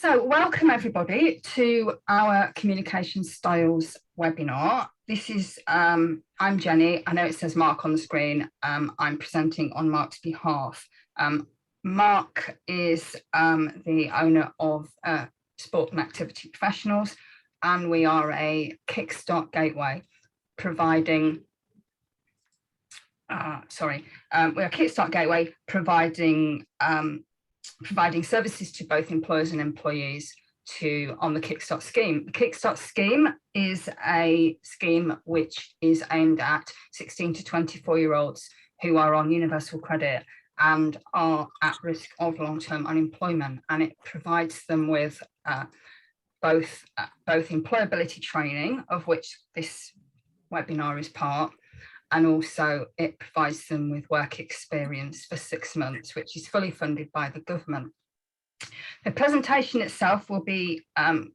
So welcome everybody to our communication styles webinar. This is, I'm Jenny. I know it says Mark on the screen. I'm presenting on Mark's behalf. Mark is the owner of Sport and Activity Professionals, and we are a Kickstart gateway providing, we're a Kickstart gateway providing services to both employers and employees on the Kickstart scheme. The Kickstart scheme is a scheme which is aimed at 16 to 24-year-olds who are on universal credit and are at risk of long-term unemployment, and it provides them with both employability training, of which this webinar is part, and also it provides them with work experience for 6 months, which is fully funded by the government. The presentation itself will be done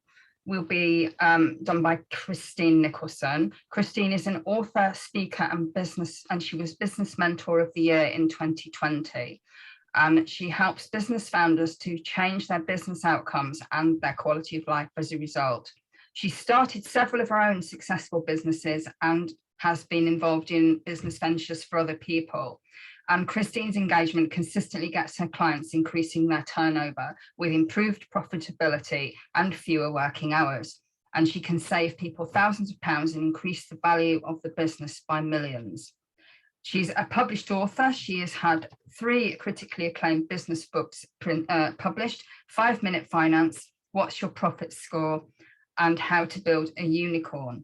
by Christine Nicholson. Christine is an author, speaker, and she was Business Mentor of the Year in 2020. She helps business founders to change their business outcomes and their quality of life as a result. She started several of her own successful businesses and has been involved in business ventures for other people. And Christine's engagement consistently gets her clients increasing their turnover with improved profitability and fewer working hours. And she can save people thousands of pounds and increase the value of the business by millions. She's a published author. She has had 3 critically acclaimed business books published: 5-Minute Finance, What's Your Profit Score, and How to Build a Unicorn.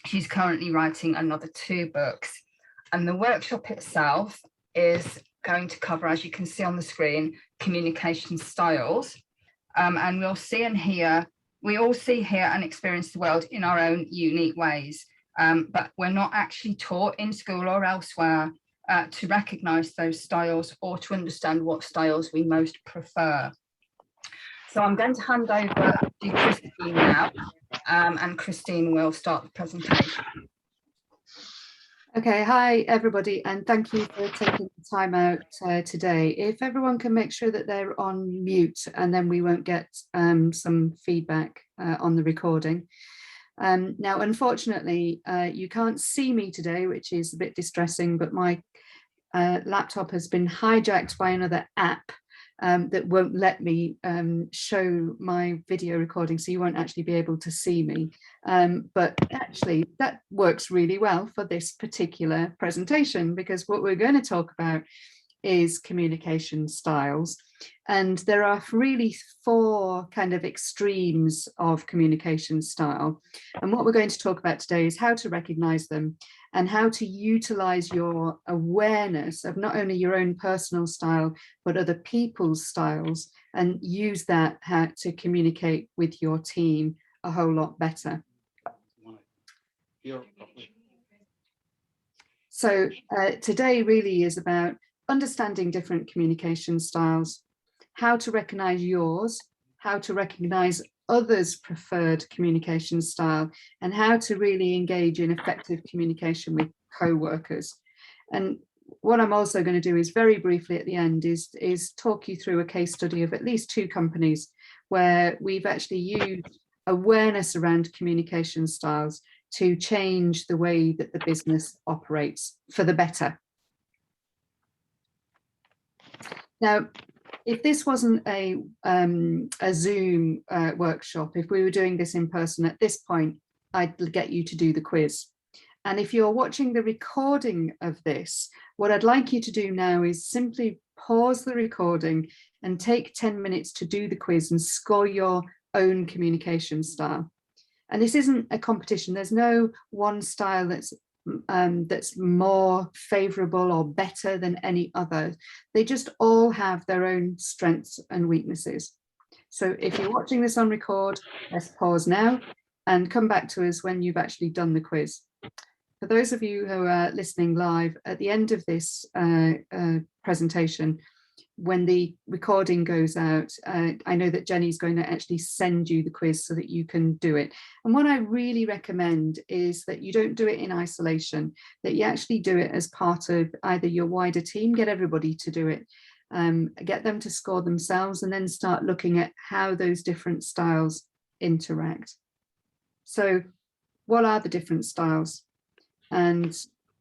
She's currently writing another 2 books, and the workshop itself is going to cover, as you can see on the screen, communication styles. And we all see and hear and experience the world in our own unique ways, but we're not actually taught in school or elsewhere to recognise those styles or to understand what styles we most prefer. So I'm going to hand over to Christine now, and Christine will start the presentation. Okay, hi everybody, and thank you for taking the time out today. If everyone can make sure that they're on mute, and then we won't get some feedback on the recording. Now, unfortunately, you can't see me today, which is a bit distressing, but my laptop has been hijacked by another app that won't let me show my video recording, so you won't actually be able to see me. But actually that works really well for this particular presentation, because what we're going to talk about is communication styles. And there are really 4 kind of extremes of communication style. And what we're going to talk about today is how to recognize them and how to utilize your awareness of not only your own personal style, but other people's styles, and use that to communicate with your team a whole lot better. So today really is about understanding different communication styles, how to recognize yours, how to recognize others' preferred communication style, and how to really engage in effective communication with co-workers. And what I'm also going to do is very briefly at the end is talk you through a case study of at least 2 companies where we've actually used awareness around communication styles to change the way that the business operates for the better. Now, if this wasn't a Zoom workshop, if we were doing this in person at this point, I'd get you to do the quiz. And if you're watching the recording of this, what I'd like you to do now is simply pause the recording and take 10 minutes to do the quiz and score your own communication style. And this isn't a competition. There's no one style that's more favorable or better than any other. They just all have their own strengths and weaknesses. So if you're watching this on record, let's pause now and come back to us when you've actually done the quiz. For those of you who are listening live, at the end of this presentation, when the recording goes out, I know that Jenny's going to actually send you the quiz so that you can do it. And what I really recommend is that you don't do it in isolation, that you actually do it as part of either your wider team, get everybody to do it, get them to score themselves, and then start looking at how those different styles interact. So what are the different styles, and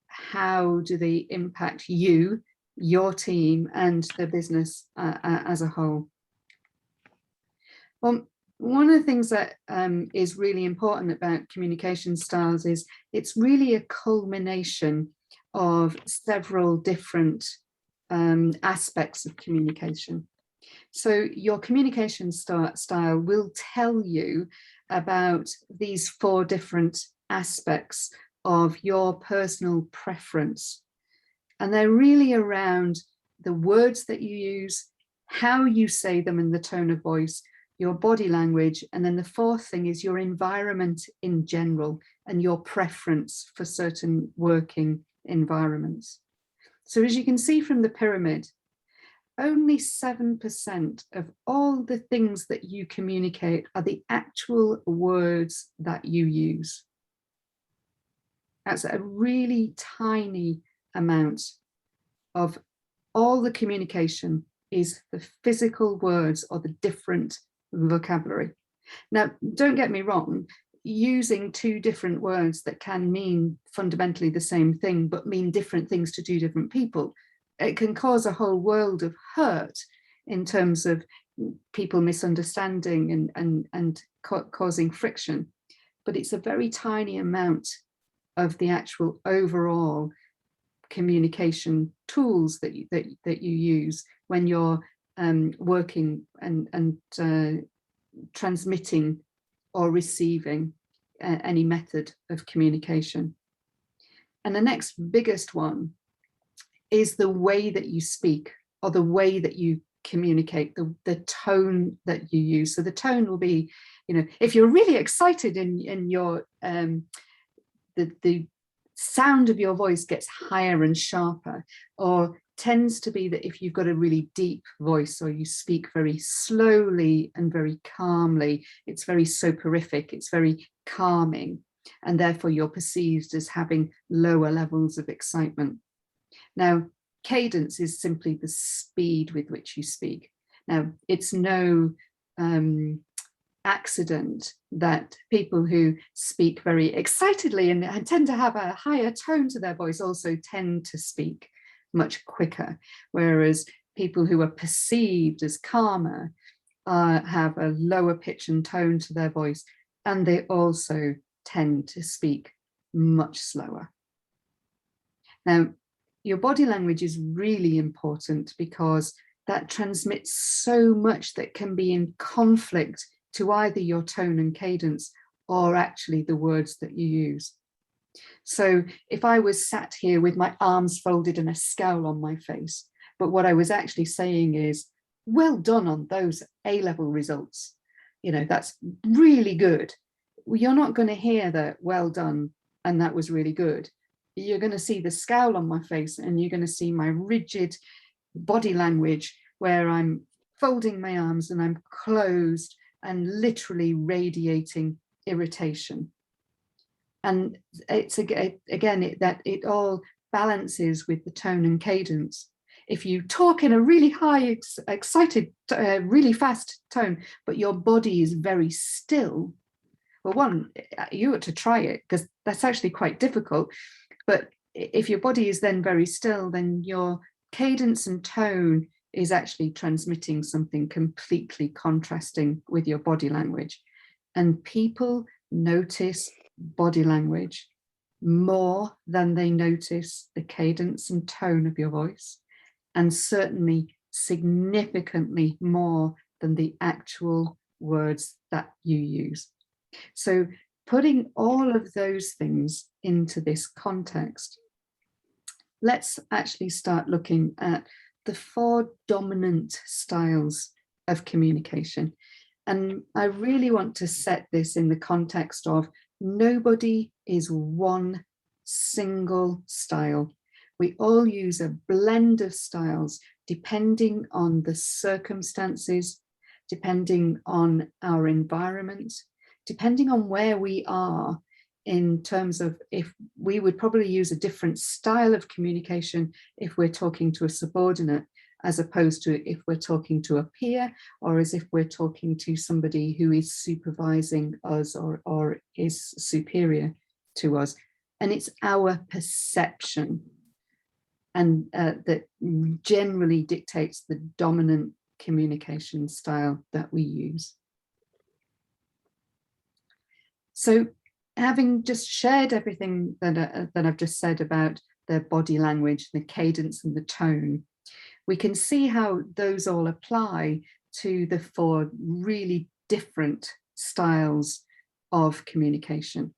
how do they impact you, your team, and the business as a whole? Well, one of the things that is really important about communication styles is it's really a culmination of several different aspects of communication. So your communication style will tell you about these 4 different aspects of your personal preference. And they're really around the words that you use, how you say them in the tone of voice, your body language, and then the 4th thing is your environment in general and your preference for certain working environments. So as you can see from the pyramid, only 7% of all the things that you communicate are the actual words that you use. That's a really tiny amount of all the communication is the physical words or the different vocabulary. Now, don't get me wrong, using 2 different words that can mean fundamentally the same thing, but mean different things to 2 different people, it can cause a whole world of hurt in terms of people misunderstanding and causing friction. But it's a very tiny amount of the actual overall communication tools that you use when you're working and transmitting or receiving any method of communication. And the next biggest one is the way that you speak, or the way that you communicate, the tone that you use. So the tone will be, you know, if you're really excited in your the sound of your voice gets higher and sharper, or tends to be that if you've got a really deep voice, or you speak very slowly and very calmly, it's very soporific, it's very calming, and therefore you're perceived as having lower levels of excitement. Now, cadence is simply the speed with which you speak. Now, it's no accident that people who speak very excitedly and tend to have a higher tone to their voice also tend to speak much quicker, whereas people who are perceived as calmer have a lower pitch and tone to their voice, and they also tend to speak much slower. Now, your body language is really important because that transmits so much that can be in conflict to either your tone and cadence or actually the words that you use. So if I was sat here with my arms folded and a scowl on my face, but what I was actually saying is, well done on those A-level results, you know, that's really good. Well, you're not going to hear that well done and that was really good. You're going to see the scowl on my face, and you're going to see my rigid body language where I'm folding my arms and I'm closed and literally radiating irritation. And it's again that it all balances with the tone and cadence. If you talk in a really high, excited, really fast tone, but your body is very still, well, one, you ought to try it, because that's actually quite difficult. But if your body is then very still, then your cadence and tone is actually transmitting something completely contrasting with your body language. And people notice body language more than they notice the cadence and tone of your voice, and certainly significantly more than the actual words that you use. So putting all of those things into this context, let's actually start looking at the 4 dominant styles of communication. And I really want to set this in the context of nobody is one single style. We all use a blend of styles depending on the circumstances, depending on our environment, depending on where we are in terms of, if we would probably use a different style of communication if we're talking to a subordinate, as opposed to if we're talking to a peer or as if we're talking to somebody who is supervising us or is superior to us. And it's our perception and that generally dictates the dominant communication style that we use. So having just shared everything that I've just said about the body language, the cadence and the tone, we can see how those all apply to the four really different styles of communication.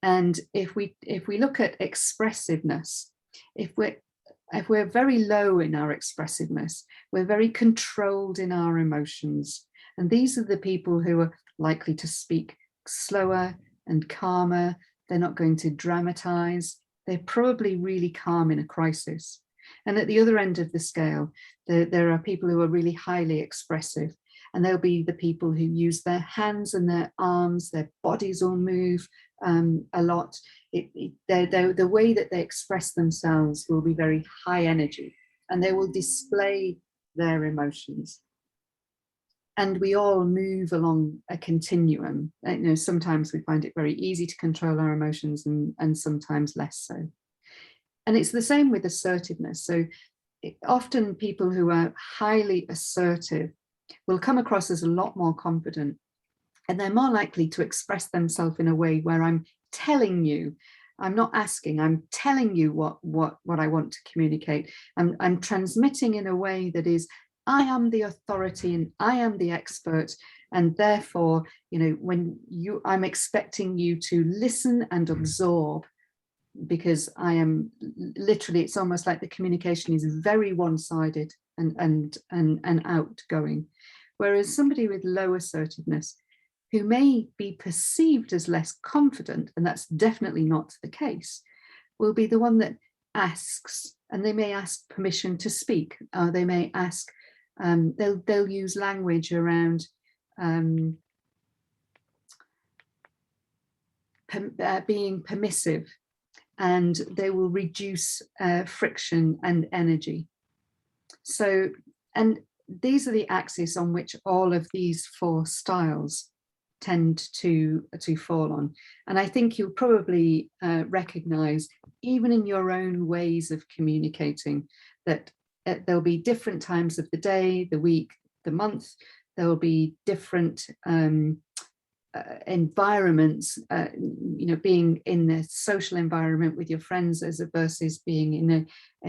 And if we look at expressiveness, if we're very low in our expressiveness, we're very controlled in our emotions. And these are the people who are likely to speak slower and calmer. They're not going to dramatize. They're probably really calm in a crisis. And at the other end of the scale, there are people who are really highly expressive. And they'll be the people who use their hands and their arms, their bodies will move a lot. The way that they express themselves will be very high energy, and they will display their emotions. And we all move along a continuum. You know, sometimes we find it very easy to control our emotions and sometimes less so. And it's the same with assertiveness. So often people who are highly assertive will come across as a lot more confident, and they're more likely to express themselves in a way where I'm telling you, I'm not asking, I'm telling you what I want to communicate. I'm transmitting in a way that is, I am the authority and I am the expert. And therefore, you know, I'm expecting you to listen and absorb, because I am literally, it's almost like the communication is very one-sided and outgoing. Whereas somebody with low assertiveness, who may be perceived as less confident, and that's definitely not the case, will be the one that asks, and they may ask permission to speak. They may ask, they'll use language around being permissive, and they will reduce friction and energy. So, and these are the axes on which all of these four styles tend to fall on. And I think you'll probably recognize, even in your own ways of communicating, that there'll be different times of the day, the week, the month. There will be different environments, you know, being in the social environment with your friends as versus being in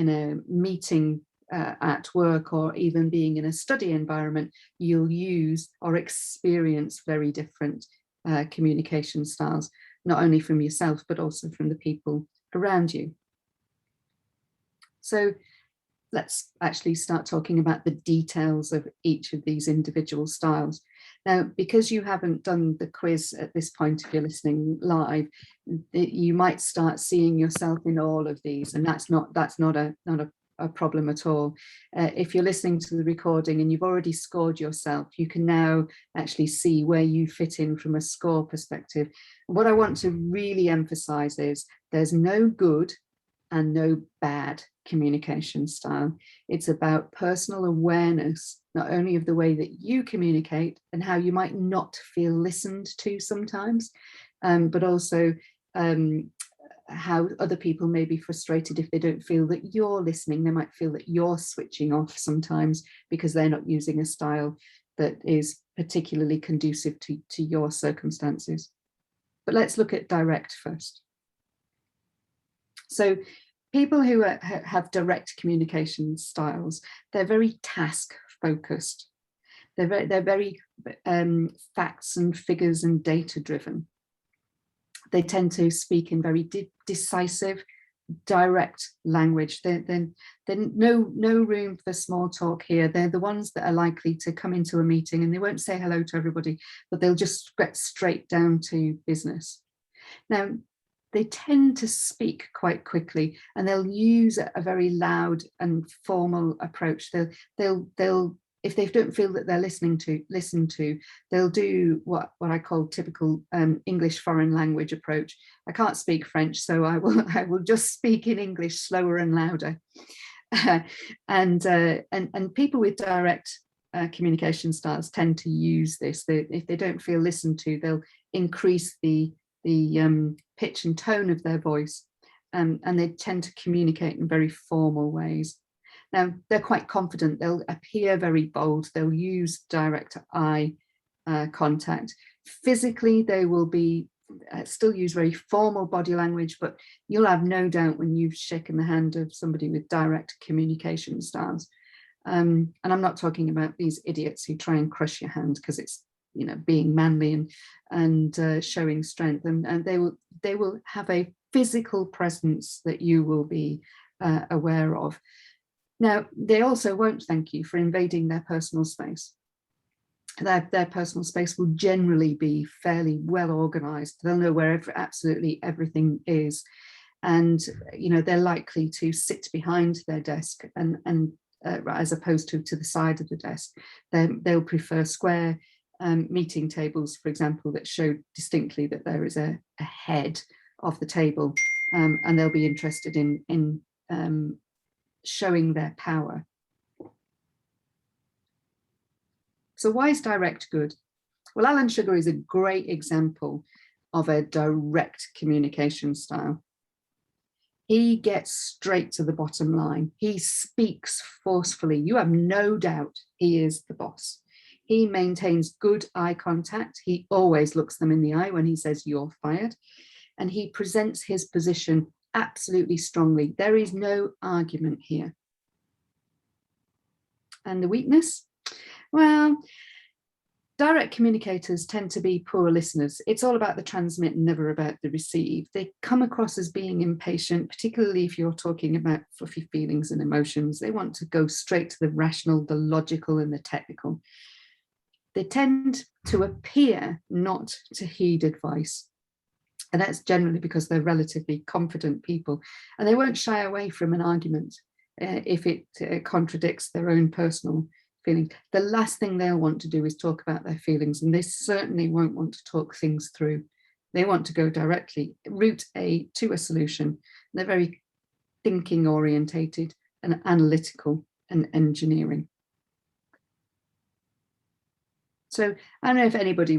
a meeting at work, or even being in a study environment. You'll use or experience very different communication styles, not only from yourself, but also from the people around you. So let's actually start talking about the details of each of these individual styles. Now, because you haven't done the quiz at this point, if you're listening live, you might start seeing yourself in all of these, and that's not a problem at all. If you're listening to the recording and you've already scored yourself, you can now actually see where you fit in from a score perspective. What I want to really emphasize is there's no good and no bad communication style. It's about personal awareness, not only of the way that you communicate and how you might not feel listened to sometimes, but also how other people may be frustrated if they don't feel that you're listening. They might feel that you're switching off sometimes because they're not using a style that is particularly conducive to your circumstances. But let's look at direct first. So people who have direct communication styles, they're very task focused. They're very facts and figures and data driven. They tend to speak in very decisive, direct language. Then no room for small talk here. They're the ones that are likely to come into a meeting and they won't say hello to everybody, but they'll just get straight down to business. Now, they tend to speak quite quickly, and they'll use a very loud and formal approach. They'll if they don't feel that they're listened to, they'll do what I call typical English foreign language approach. I can't speak French, so I will just speak in English slower and louder. And people with direct communication styles tend to use this. If they don't feel listened to, they'll increase the pitch and tone of their voice, and they tend to communicate in very formal ways. Now, they're quite confident. They'll appear very bold. They'll use direct eye contact. Physically, they will be still use very formal body language, but you'll have no doubt when you've shaken the hand of somebody with direct communication styles. And I'm not talking about these idiots who try and crush your hand because it's, you know, being manly and showing strength, and they will have a physical presence that you will be aware of. Now, they also won't thank you for invading their personal space. Their personal space will generally be fairly well organized. They'll know where absolutely everything is. And, you know, they're likely to sit behind their desk and as opposed to the side of the desk. They'll prefer square meeting tables, for example, that show distinctly that there is a head of the table, and they'll be interested in showing their power. So why is direct good? Well, Alan Sugar is a great example of a direct communication style. He gets straight to the bottom line. He speaks forcefully. You have no doubt he is the boss. He maintains good eye contact. He always looks them in the eye when he says you're fired. And he presents his position absolutely strongly. There is no argument here. And the weakness? Well, direct communicators tend to be poor listeners. It's all about the transmit, never about the receive. They come across as being impatient, particularly if you're talking about fluffy feelings and emotions. They want to go straight to the rational, the logical, and the technical. They tend to appear not to heed advice. And that's generally because they're relatively confident people. And they won't shy away from an argument if it contradicts their own personal feelings. The last thing they'll want to do is talk about their feelings, and they certainly won't want to talk things through. They want to go directly, route to a solution. They're very thinking orientated and analytical and engineering. So I don't know if anybody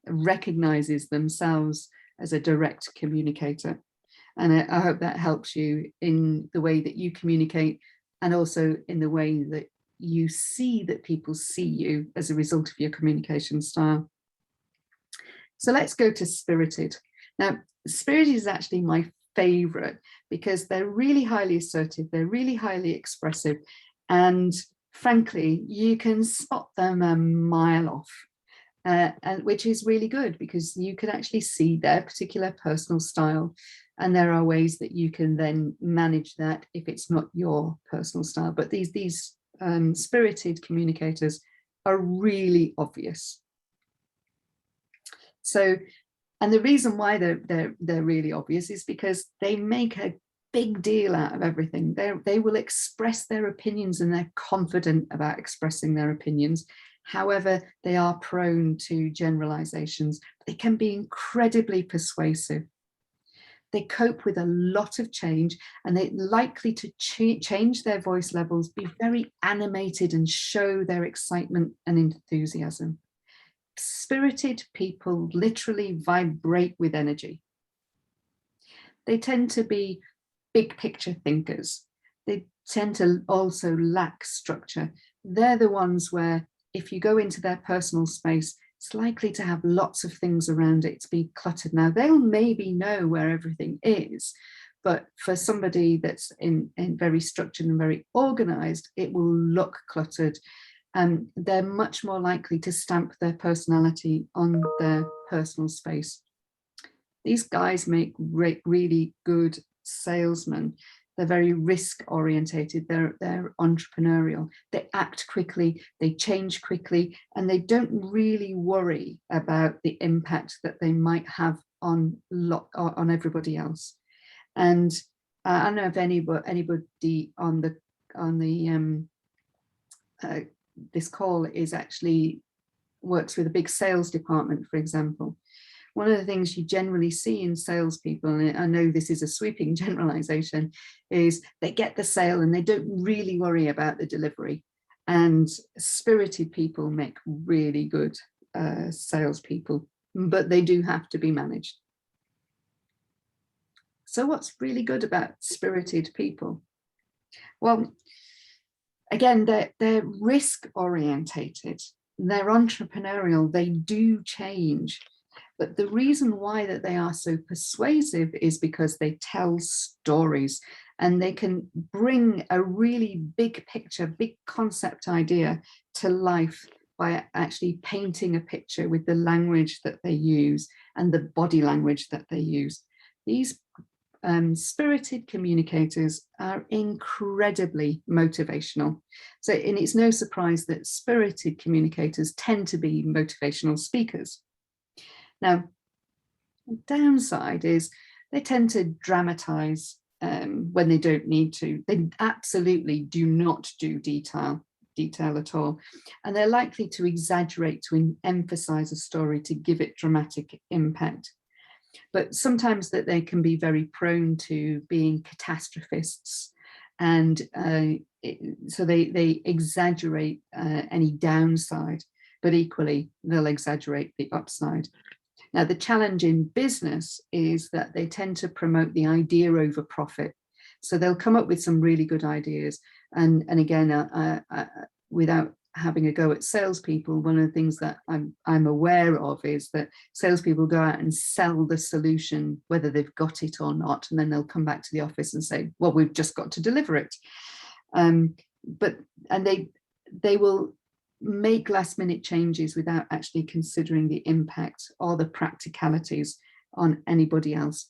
recognizes themselves as a direct communicator. And I hope that helps you in the way that you communicate, and also in the way that you see that people see you as a result of your communication style. So let's go to spirited. Now, spirited is actually my favorite because they're really highly assertive, they're really highly expressive, and frankly, you can spot them a mile off. And which is really good because you can actually see their particular personal style, and there are ways that you can then manage that if it's not your personal style. But these spirited communicators are really obvious. So, and the reason why they're really obvious is because they make a big deal out of everything. They will express their opinions, and they're confident about expressing their opinions. However, they are prone to generalizations. They can be incredibly persuasive. They cope with a lot of change, and they're likely to change their voice levels, be very animated, and show their excitement and enthusiasm. Spirited people literally vibrate with energy. They tend to be big picture thinkers. They tend to also lack structure. They're the ones where if you go into their personal space, it's likely to have lots of things around it, to be cluttered. Now, they'll maybe know where everything is, but for somebody that's in very structured and very organized, it will look cluttered. And they're much more likely to stamp their personality on their personal space. These guys make really good salesmen. They're very risk orientated, they're entrepreneurial, they act quickly, they change quickly, and they don't really worry about the impact that they might have on everybody else. And I don't know if anybody on this call is actually works with a big sales department, for example. one of the things you generally see in salespeople, and I know this is a sweeping generalization, is they get the sale and they don't really worry about the delivery. And spirited people make really good salespeople, but they do have to be managed. So what's really good about spirited people? Well, again, they're risk orientated, they're entrepreneurial, they do change. But the reason why that they are so persuasive is because they tell stories, and they can bring a really big picture, big concept idea to life by actually painting a picture with the language that they use and the body language that they use. These spirited communicators are incredibly motivational. So, and it's no surprise that spirited communicators tend to be motivational speakers. Now, the downside is they tend to dramatize when they don't need to. They absolutely do not do detail at all. And they're likely to exaggerate to emphasize a story to give it dramatic impact. But sometimes that they can be very prone to being catastrophists, and so they exaggerate any downside, but equally they'll exaggerate the upside. Now, the challenge in business is that they tend to promote the idea over profit. So they'll come up with some really good ideas. And again, without having a go at salespeople, one of the things that I'm aware of is that salespeople go out and sell the solution, whether they've got it or not, and then they'll come back to the office and say, well, we've just got to deliver it. But they will make last minute changes without actually considering the impact or the practicalities on anybody else.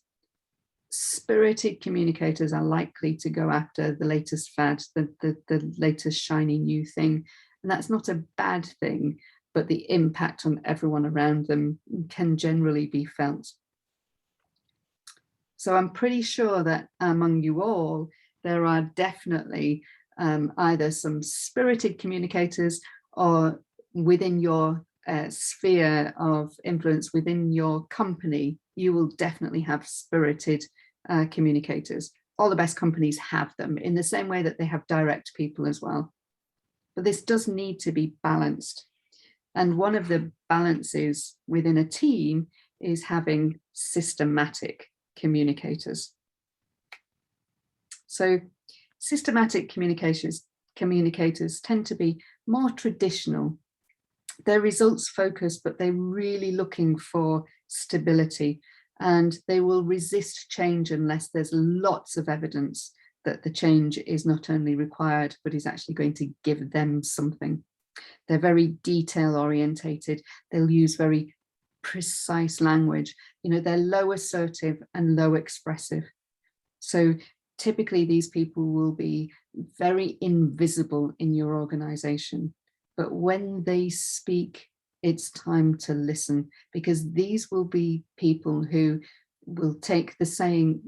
Spirited communicators are likely to go after the latest fad, the latest shiny new thing. And that's not a bad thing, but the impact on everyone around them can generally be felt. So I'm pretty sure that among you all, there are definitely either some spirited communicators, or within your sphere of influence within your company, you will definitely have spirited communicators. All the best companies have them in the same way that they have direct people as well. But this does need to be balanced. And one of the balances within a team is having systematic communicators. So systematic communicators tend to be more traditional. They're results focused, but they're really looking for stability, and they will resist change unless there's lots of evidence that the change is not only required, but is actually going to give them something. They're very detail orientated. They'll use very precise language. You know, they're low assertive and low expressive. So typically these people will be very invisible in your organization, but when they speak, it's time to listen, because these will be people who will take the saying,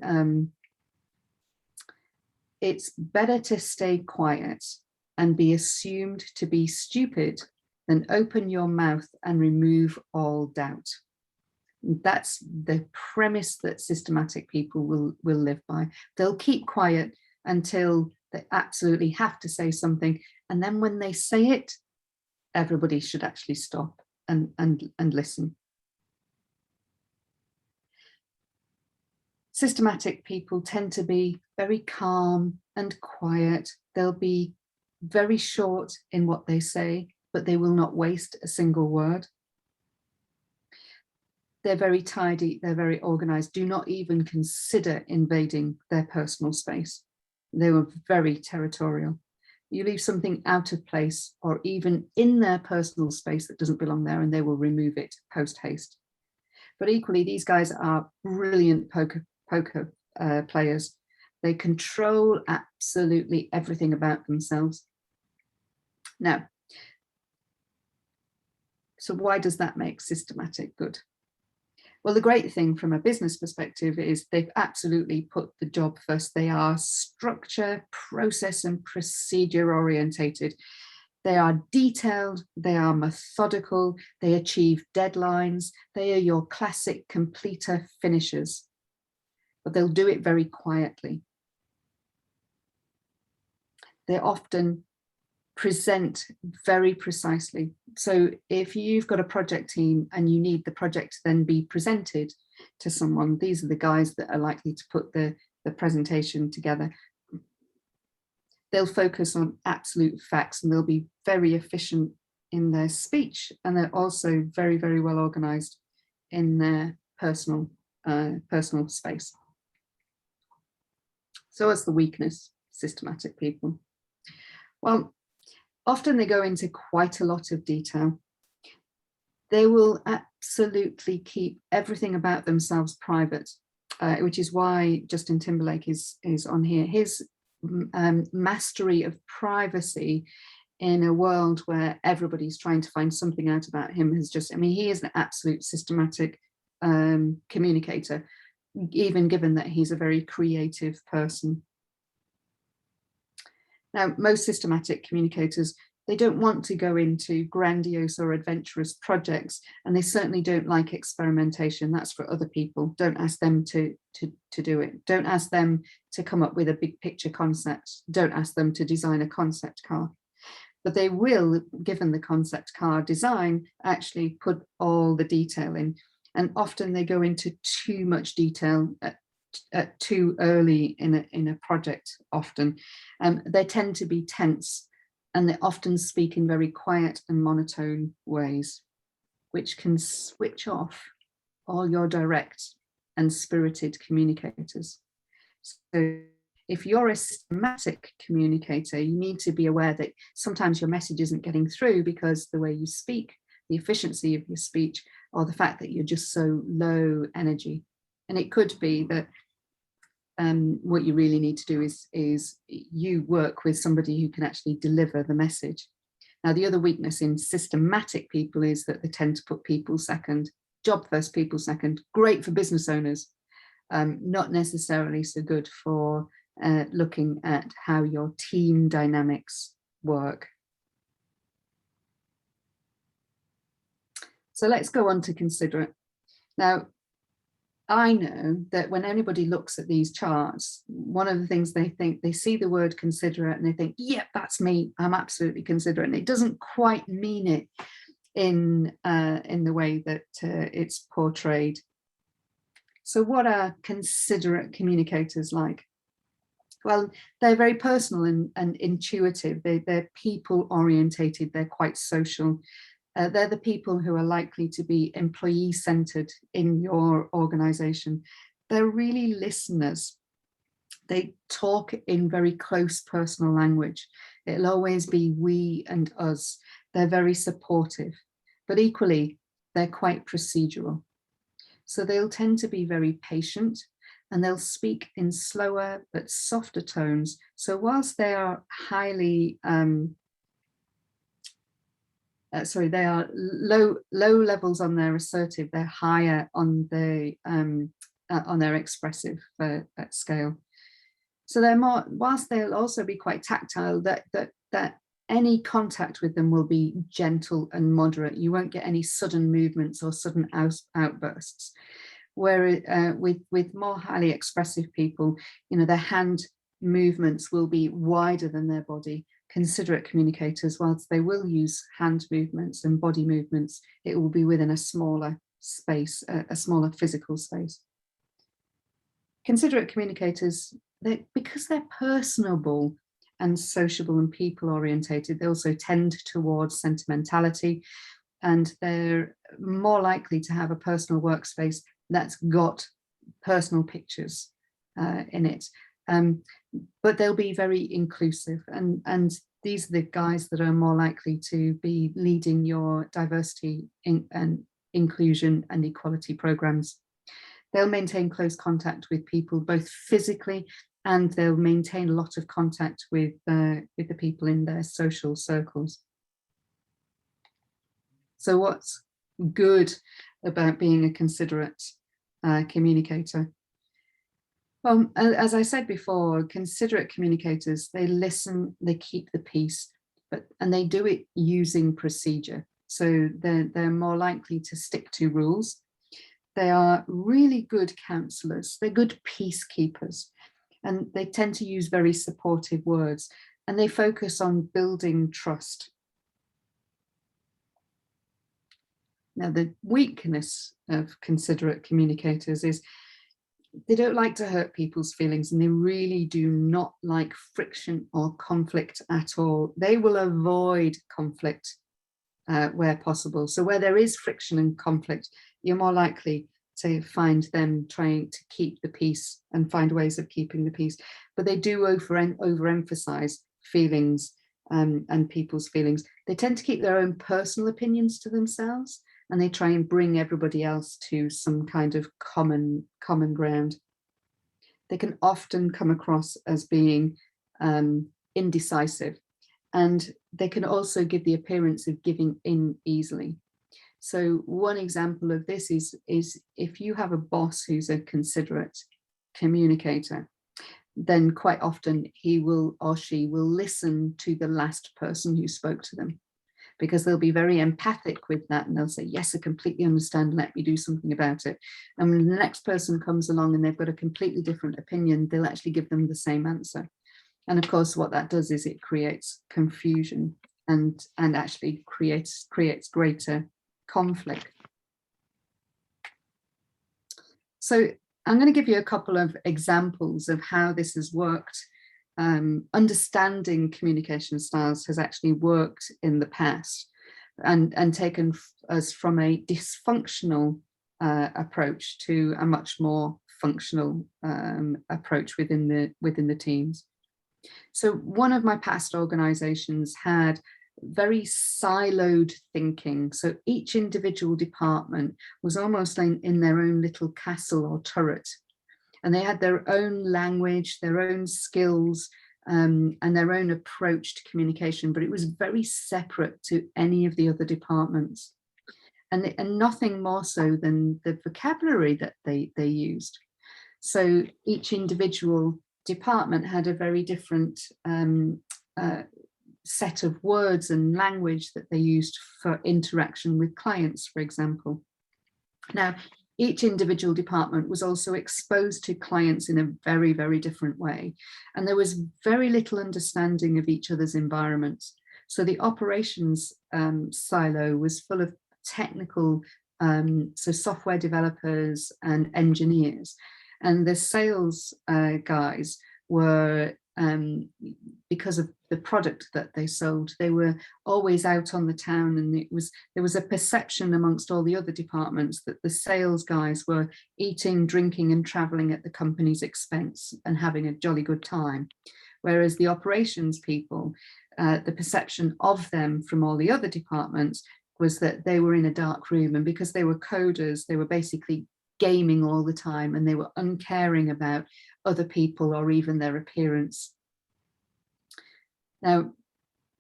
it's better to stay quiet and be assumed to be stupid than open your mouth and remove all doubt. That's the premise that systematic people will live by. They'll keep quiet until they absolutely have to say something. And then when they say it, everybody should actually stop and listen. Systematic people tend to be very calm and quiet. They'll be very short in what they say, but they will not waste a single word. They're very tidy, they're very organized. Do not even consider invading their personal space. They were very territorial. You leave something out of place or even in their personal space that doesn't belong there, and they will remove it post haste. But equally, these guys are brilliant poker players. They control absolutely everything about themselves. Now, so why does that make systematic good? Well, the great thing from a business perspective is they've absolutely put the job first. They are structure, process, and procedure orientated. They are detailed, they are methodical, they achieve deadlines, they are your classic completer finishers, but they'll do it very quietly. They often present very precisely. So if you've got a project team and you need the project to then be presented to someone, these are the guys that are likely to put the presentation together. They'll focus on absolute facts and they'll be very efficient in their speech, and they're also very, very well organized in their personal space. So what's the weakness? Systematic people. Well, often they go into quite a lot of detail. They will absolutely keep everything about themselves private, which is why Justin Timberlake is on here. His mastery of privacy in a world where everybody's trying to find something out about him has just, I mean, he is an absolute systematic communicator, even given that he's a very creative person. Now, most systematic communicators, they don't want to go into grandiose or adventurous projects, and they certainly don't like experimentation. That's for other people. Don't ask them to do it. Don't ask them to come up with a big picture concept. Don't ask them to design a concept car. But they will, given the concept car design, actually put all the detail in. And often they go into too much detail too early in a project often. They tend to be tense, and they often speak in very quiet and monotone ways, which can switch off all your direct and spirited communicators. So if you're a systematic communicator, you need to be aware that sometimes your message isn't getting through because the way you speak, the efficiency of your speech, or the fact that you're just so low energy. And it could be that what you really need to do is you work with somebody who can actually deliver the message. Now, the other weakness in systematic people is that they tend to put people second, job first, people second. Great for business owners, not necessarily so good for looking at how your team dynamics work. So let's go on to considerate. Now, I know that when anybody looks at these charts, one of the things they think, they see the word considerate and they think, yeah, that's me, I'm absolutely considerate. And it doesn't quite mean it in the way that it's portrayed. So what are considerate communicators like? Well, they're very personal and intuitive. They're people orientated, they're quite social. They're the people who are likely to be employee centered in your organization. They're really listeners. They talk in very close personal language. It'll always be we and us. They're very supportive, but equally, they're quite procedural. So they'll tend to be very patient, and they'll speak in slower but softer tones. So whilst they are highly they are low levels on their assertive, they're higher on their expressive scale. So they're more, whilst they'll also be quite tactile, that any contact with them will be gentle and moderate. You won't get any sudden movements or sudden outbursts. Where with more highly expressive people, their hand movements will be wider than their body. Considerate communicators, whilst they will use hand movements and body movements, it will be within a smaller space, a smaller physical space. Considerate communicators, because they're personable and sociable and people orientated, they also tend towards sentimentality, and they're more likely to have a personal workspace that's got personal pictures in it. But they'll be very inclusive, and these are the guys that are more likely to be leading your diversity and inclusion and equality programs. They'll maintain close contact with people both physically, and they'll maintain a lot of contact with the people in their social circles. So what's good about being a considerate communicator? Well, as I said before, considerate communicators, they listen, they keep the peace. and they do it using procedure. So they're more likely to stick to rules. They are really good counselors. They're good peacekeepers, and they tend to use very supportive words, and they focus on building trust. Now, the weakness of considerate communicators is they don't like to hurt people's feelings, and they really do not like friction or conflict at all. They will avoid conflict where possible. So where there is friction and conflict, you're more likely to find them trying to keep the peace and find ways of keeping the peace. But they do overemphasize feelings and people's feelings. They tend to keep their own personal opinions to themselves, and they try and bring everybody else to some kind of common ground. They can often come across as being indecisive, and they can also give the appearance of giving in easily. So one example of this is if you have a boss who's a considerate communicator, then quite often he will or she will listen to the last person who spoke to them, because they'll be very empathic with that, and they'll say, yes, I completely understand, let me do something about it. And when the next person comes along and they've got a completely different opinion, they'll actually give them the same answer. And of course, what that does is it creates confusion and actually creates greater conflict. So I'm going to give you a couple of examples of how this has worked. Understanding communication styles has actually worked in the past and taken us from a dysfunctional approach to a much more functional approach within the teams. So one of my past organizations had very siloed thinking. So each individual department was almost in their own little castle or turret, and they had their own language, their own skills, and their own approach to communication, but it was very separate to any of the other departments, and nothing more so than the vocabulary that they used. So each individual department had a very different set of words and language that they used for interaction with clients, for example. Now, each individual department was also exposed to clients in a very, very different way. And there was very little understanding of each other's environments. So the operations silo was full of technical, so software developers and engineers. And the sales guys were, because of the product that they sold, they were always out on the town, and there was a perception amongst all the other departments that the sales guys were eating, drinking and traveling at the company's expense and having a jolly good time, whereas the operations people, the perception of them from all the other departments was that they were in a dark room, and because they were coders, they were basically gaming all the time, and they were uncaring about other people or even their appearance. Now,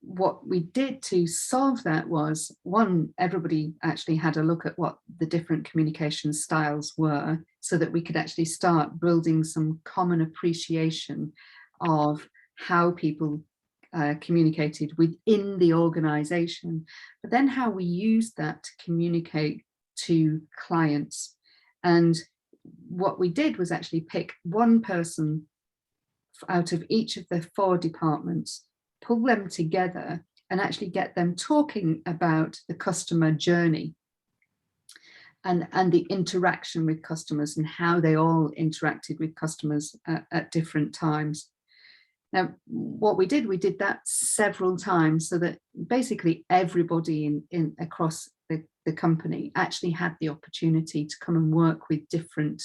what we did to solve that was, one, everybody actually had a look at what the different communication styles were, so that we could actually start building some common appreciation of how people communicated within the organization, but then how we used that to communicate to clients. And what we did was actually pick one person out of each of the 4 departments, pull them together and actually get them talking about the customer journey and the interaction with customers and how they all interacted with customers at different times. Now, what we did that several times, so that basically everybody in across the company actually had the opportunity to come and work with different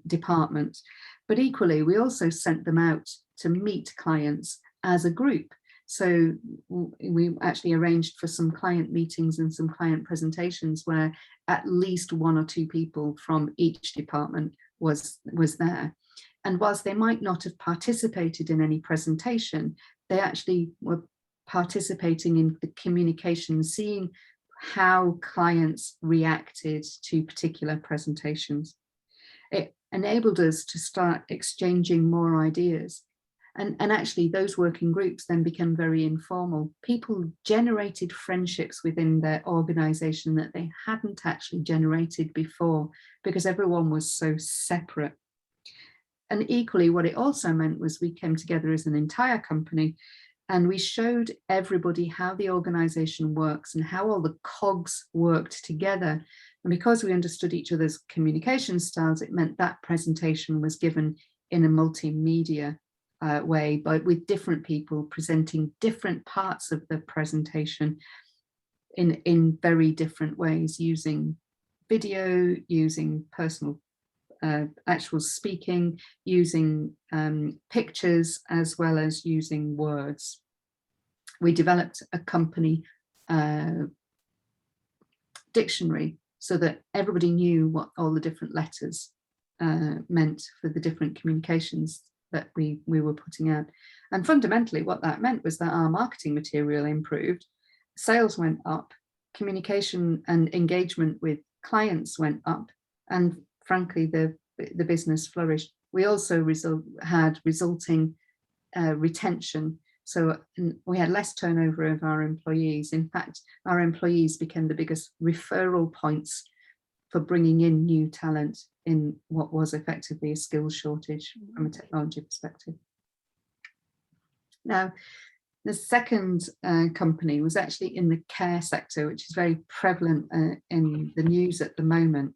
departments. But equally, we also sent them out to meet clients as a group. So we actually arranged for some client meetings and some client presentations where at least 1 or 2 people from each department was there. And whilst they might not have participated in any presentation, they actually were participating in the communication, seeing how clients reacted to particular presentations. It enabled us to start exchanging more ideas. And actually those working groups then become very informal. People generated friendships within their organization that they hadn't actually generated before, because everyone was so separate. And equally, what it also meant was we came together as an entire company and we showed everybody how the organization works and how all the cogs worked together. And because we understood each other's communication styles, it meant that presentation was given in a multimedia way, but with different people presenting different parts of the presentation in very different ways, using video, using personal actual speaking, using pictures, as well as using words. We developed a company dictionary so that everybody knew what all the different letters meant for the different communications that we were putting out. And fundamentally what that meant was that our marketing material improved, sales went up, communication and engagement with clients went up, and frankly the business flourished. We also had resulting retention. So we had less turnover of our employees. In fact, our employees became the biggest referral points for bringing in new talent in what was effectively a skills shortage from a technology perspective. Now, the second company was actually in the care sector, which is very prevalent in the news at the moment.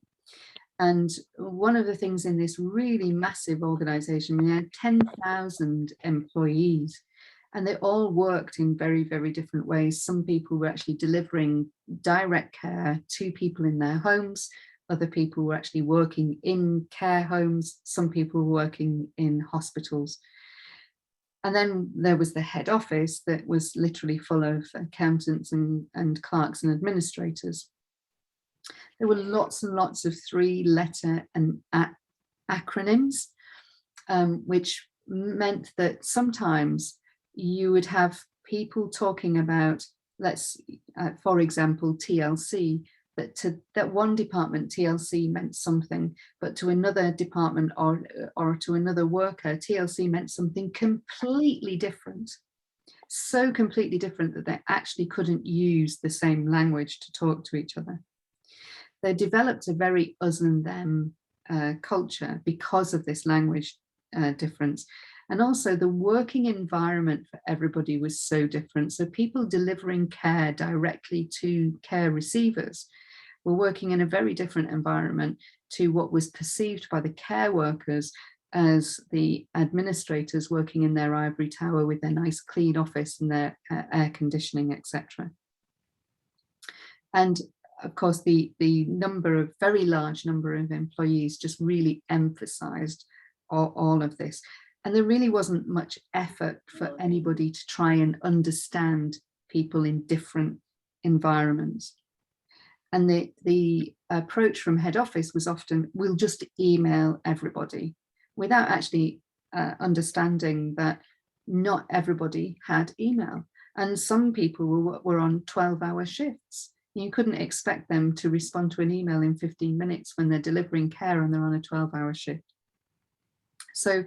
And one of the things in this really massive organization, we had 10,000 employees, and they all worked in very, very different ways. Some people were actually delivering direct care to people in their homes. Other people were actually working in care homes. Some people were working in hospitals. And then there was the head office that was literally full of accountants and clerks and administrators. There were lots and lots of 3-letter and acronyms, which meant that sometimes you would have people talking about, for example, TLC, that to that one department TLC meant something, but to another department or to another worker, TLC meant something completely different. So completely different that they actually couldn't use the same language to talk to each other. They developed a very us and them culture because of this language difference. And also the working environment for everybody was so different. So people delivering care directly to care receivers were working in a very different environment to what was perceived by the care workers as the administrators working in their ivory tower with their nice clean office and their air conditioning, etc. And of course, the very large number of employees just really emphasized all of this. And there really wasn't much effort for anybody to try and understand people in different environments. And the approach from head office was often, we'll just email everybody, without actually understanding that not everybody had email. And some people were on 12-hour shifts. You couldn't expect them to respond to an email in 15 minutes when they're delivering care and they're on a 12-hour shift. So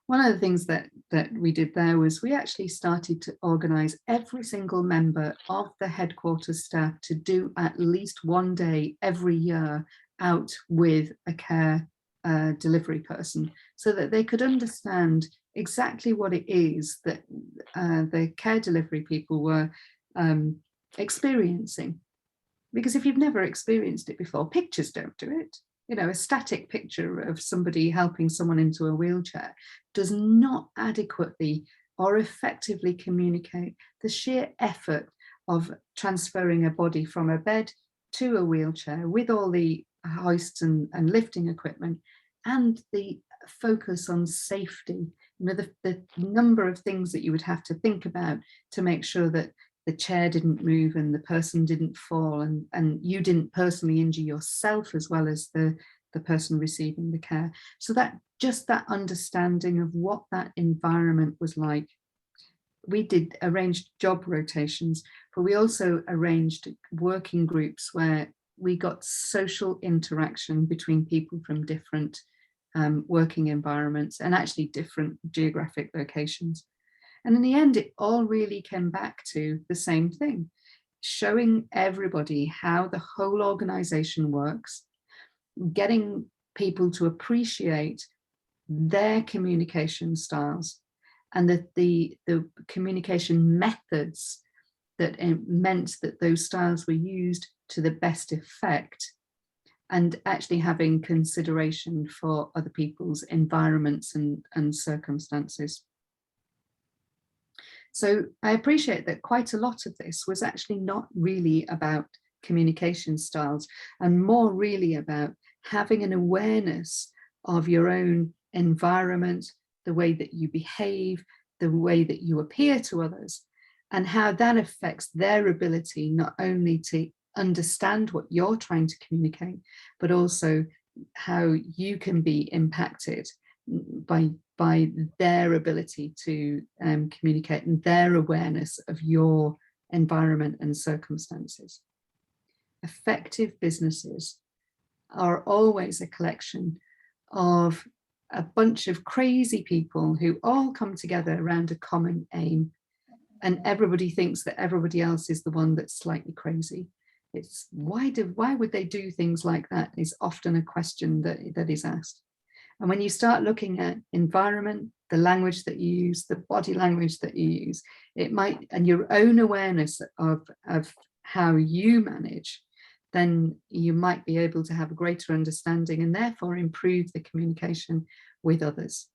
one of the things that we did there was we actually started to organise every single member of the headquarters staff to do at least one day every year out with a care delivery person, so that they could understand exactly what it is that the care delivery people were experiencing. Because if you've never experienced it before, pictures don't do it. You know, a static picture of somebody helping someone into a wheelchair does not adequately or effectively communicate the sheer effort of transferring a body from a bed to a wheelchair with all the hoists and lifting equipment, and the focus on safety. You know, the number of things that you would have to think about to make sure that the chair didn't move and the person didn't fall and you didn't personally injure yourself as well as the person receiving the care. So that just that understanding of what that environment was like. We did arranged job rotations, but we also arranged working groups where we got social interaction between people from different working environments and actually different geographic locations. And in the end, it all really came back to the same thing, showing everybody how the whole organization works, getting people to appreciate their communication styles and that the communication methods that meant that those styles were used to the best effect, and actually having consideration for other people's environments and circumstances. So I appreciate that quite a lot of this was actually not really about communication styles, and more really about having an awareness of your own environment, the way that you behave, the way that you appear to others, and how that affects their ability not only to understand what you're trying to communicate, but also how you can be impacted by their ability to communicate and their awareness of your environment and circumstances. Effective businesses are always a collection of a bunch of crazy people who all come together around a common aim, and everybody thinks that everybody else is the one that's slightly crazy. It's why would they do things like that is often a question that is asked. And when you start looking at environment, the language that you use, the body language that you use, it might, and your own awareness of how you manage, then you might be able to have a greater understanding and therefore improve the communication with others.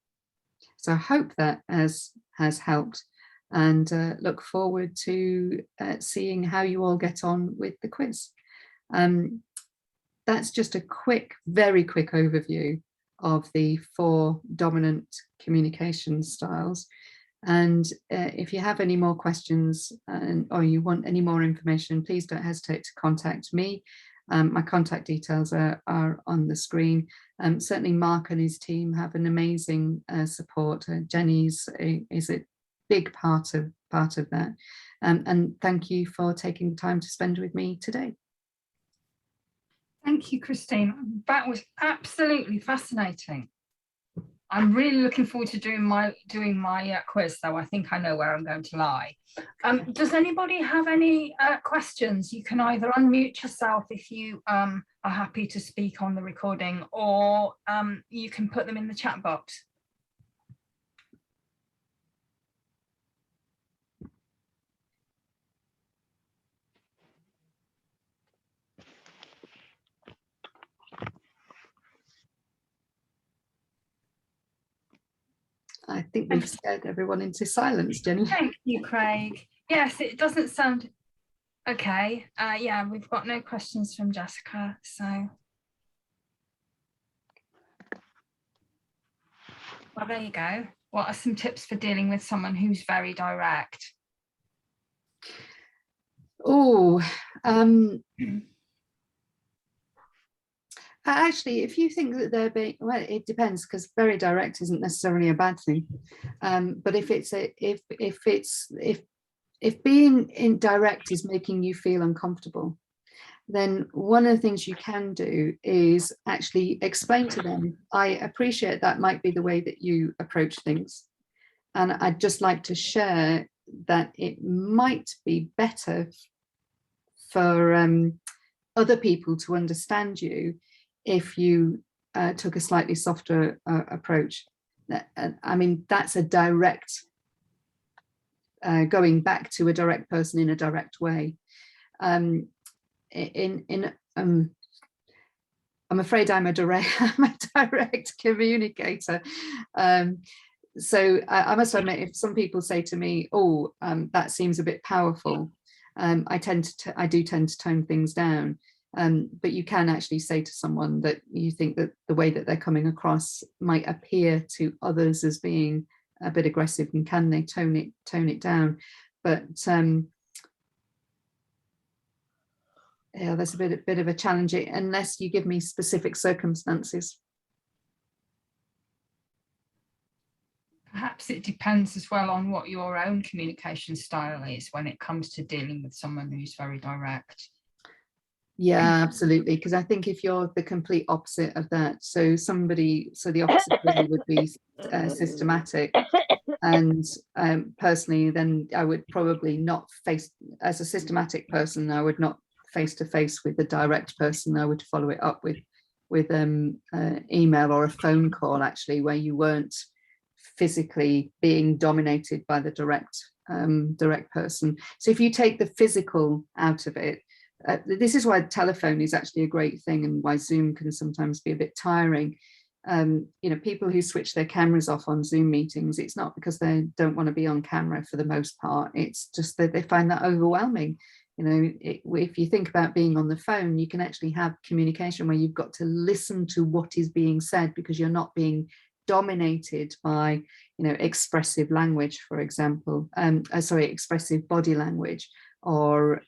So I hope that has helped, and look forward to seeing how you all get on with the quiz. That's just a very quick overview of the 4 dominant communication styles. And if you have any more questions or you want any more information, please don't hesitate to contact me. My contact details are on the screen. Certainly Mark and his team have an amazing support. Jenny's is a big part of that. And thank you for taking the time to spend with me today. Thank you, Christine. That was absolutely fascinating. I'm really looking forward to doing my quiz, though I think I know where I'm going to lie. Does anybody have any questions? You can either unmute yourself if you are happy to speak on the recording, or you can put them in the chat box. I think we've scared everyone into silence, Jenny. Thank you, Craig. Yes, it doesn't sound okay. Yeah, we've got no questions from Jessica, so. Well, there you go. What are some tips for dealing with someone who's very direct? Oh, actually, if you think that they're being, well, it depends, because very direct isn't necessarily a bad thing. But if being indirect is making you feel uncomfortable, then one of the things you can do is actually explain to them, I appreciate that might be the way that you approach things, and I'd just like to share that it might be better for other people to understand you if you took a slightly softer approach. I mean, that's a direct, going back to a direct person in a direct way. I'm afraid I'm a direct communicator. So I must admit, if some people say to me, oh, that seems a bit powerful, I do tend to tone things down. But you can actually say to someone that you think that the way that they're coming across might appear to others as being a bit aggressive, and can they tone it down? But yeah, there's a bit of a challenge unless you give me specific circumstances. Perhaps it depends as well on what your own communication style is when it comes to dealing with someone who's very direct. Yeah, absolutely. Because I think if you're the complete opposite of that, so the opposite really would be systematic. And personally, then I would probably not face, as a systematic person, I would not face to face with the direct person. I would follow it up with email or a phone call, actually, where you weren't physically being dominated by the direct person. So if you take the physical out of it, this is why telephone is actually a great thing, and why Zoom can sometimes be a bit tiring. People who switch their cameras off on Zoom meetings, it's not because they don't want to be on camera for the most part. It's just that they find that overwhelming. If you think about being on the phone, you can actually have communication where you've got to listen to what is being said, because you're not being dominated by, expressive language, for example, expressive body language, or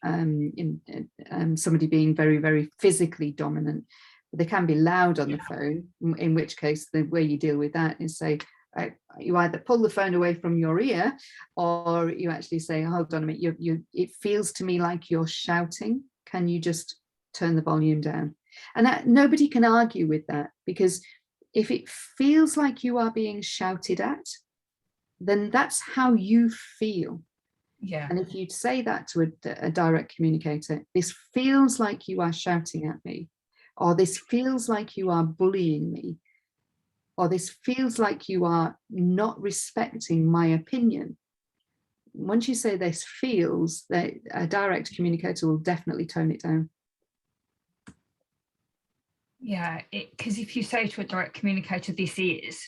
somebody being very, very physically dominant. They can be loud on the phone, in which case the way you deal with that is say, you either pull the phone away from your ear, or you actually say, hold on a minute, it feels to me like you're shouting. Can you just turn the volume down? And that, nobody can argue with that, because if it feels like you are being shouted at, then that's how you feel. Yeah. And if you'd say that to a direct communicator, this feels like you are shouting at me, or this feels like you are bullying me, or this feels like you are not respecting my opinion. Once you say this feels, that a direct communicator will definitely tone it down. Yeah, because if you say to a direct communicator, this is,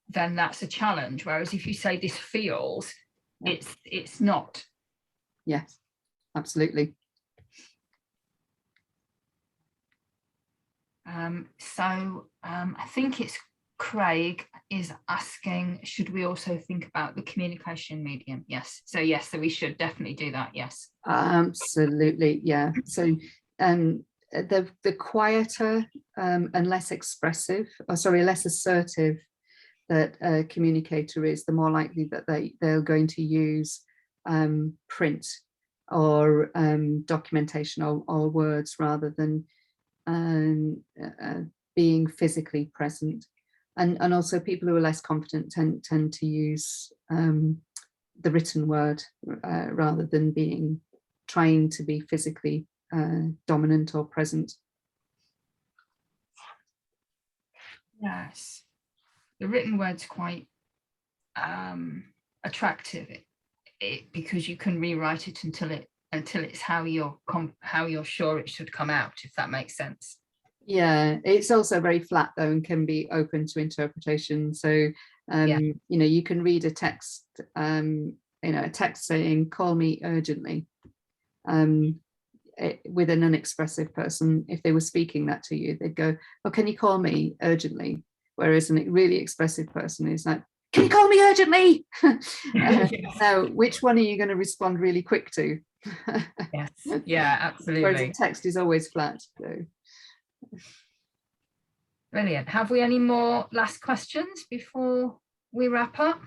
then that's a challenge. Whereas if you say this feels, it's not. Yes, absolutely. I think it's Craig is asking, should we also think about the communication medium? Yes. So we should definitely do that. Yes. Absolutely. Yeah. So the quieter and less expressive, less assertive that a communicator is, the more likely that they're going to use print or documentation or words, rather than being physically present. And also people who are less confident tend to use the written word rather than trying to be physically dominant or present. Yes, the written word's quite attractive, because you can rewrite it until it's how you're sure it should come out, if that makes sense. Yeah, it's also very flat though, and can be open to interpretation. So you can read a text, a text saying, call me urgently, with an unexpressive person. If they were speaking that to you, they'd go, oh, can you call me urgently? Whereas a really expressive person is like, can you call me urgently? Now, which one are you going to respond really quick to? Yes, yeah, absolutely. Whereas a text is always flat. So. Brilliant. Have we any more last questions before we wrap up?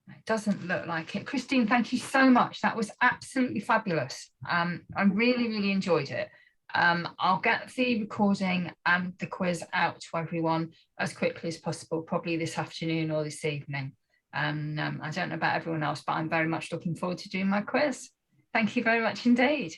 It doesn't look like it. Christine, thank you so much. That was absolutely fabulous. I really, really enjoyed it. I'll get the recording and the quiz out to everyone as quickly as possible, probably this afternoon or this evening. I don't know about everyone else, but I'm very much looking forward to doing my quiz. Thank you very much indeed.